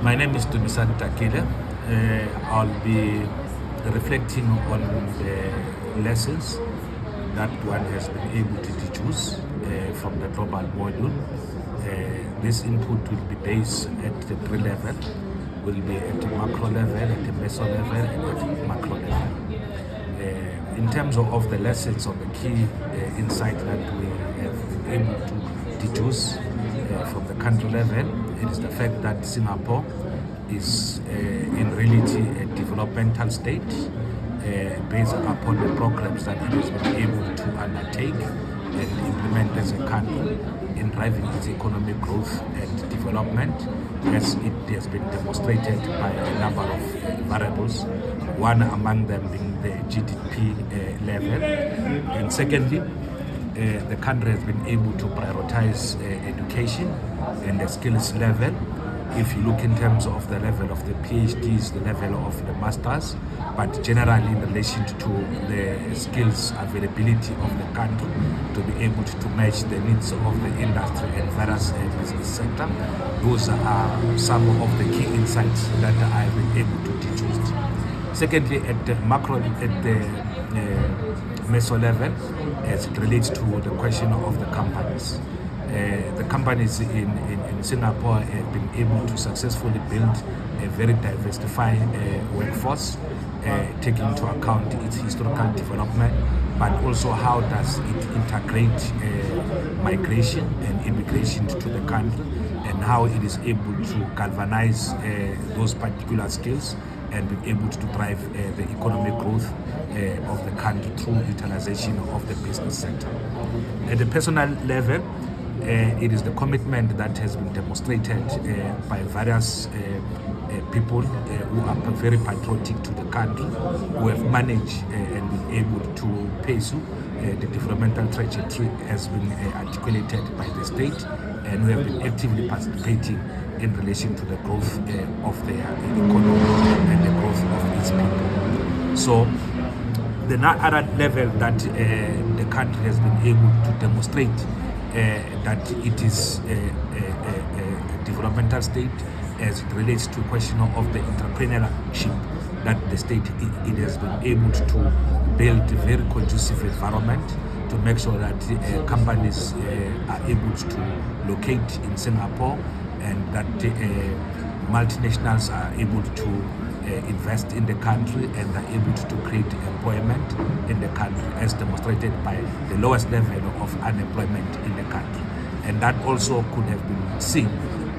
My name is Dumisani Takile. I'll be reflecting on the lessons that one has been able to deduce from the global module. This input will be based at the pre-level, will be at the macro level, at the meso level, and at the macro level. In terms of the lessons or the key insight that we have been able to deduce from the country level, it is the fact that Singapore is in reality a developmental state based upon the programs that it has been able to undertake and implement as a country in driving its economic growth and development, as it has been demonstrated by a number of variables, one among them being the GDP level. And secondly, the country has been able to prioritize education and the skills level. If you look in terms of the level of the PhDs, the level of the masters, but generally in relation to the skills availability of the country to be able to match the needs of the industry and various business sector, those are some of the key insights that I have been able to deduce. Secondly, at the macro, at the meso level, as it relates to the question of the companies. The companies in Singapore have been able to successfully build a very diversified workforce, taking into account its historical development, but also how does it integrate migration and immigration to the country, and how it is able to galvanize those particular skills and be able to drive the economic growth of the country through utilization of the business sector. At the personal level, it is the commitment that has been demonstrated by various people who are very patriotic to the country, who have managed and been able to pursue the developmental trajectory has been articulated by the state, and who have been actively participating in relation to the growth of their economy and the growth of its people. So the other level that the country has been able to demonstrate that it is a developmental state as it relates to question of the entrepreneurship, that the state it has been able to build a very conducive environment to make sure that companies are able to locate in Singapore, and that multinationals are able to invest in the country and are able to create employment in the country, as demonstrated by the lowest level of unemployment in the country. And that also could have been seen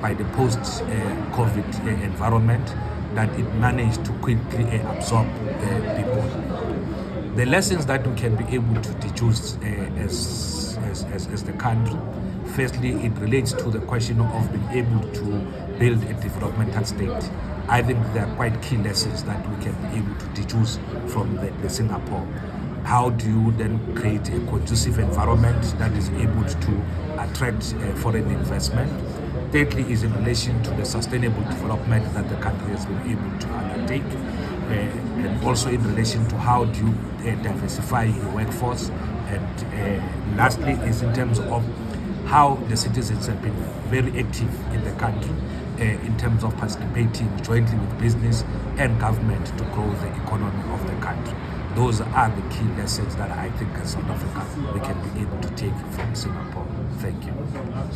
by the post-COVID environment, that it managed to quickly absorb people. The lessons that we can be able to deduce as the country, firstly, it relates to the question of being able to build a developmental state. I think there are quite key lessons that we can be able to deduce from the Singapore. How do you then create a conducive environment that is able to attract foreign investment? Thirdly, is in relation to the sustainable development that the country has been able to undertake, and also in relation to how do you diversify your workforce. And lastly, is in terms of how the citizens have been very active in the country in terms of participating jointly with business and government to grow the economy of the country. Those are the key lessons that I think as South Africa we can be able to take from Singapore. Thank you.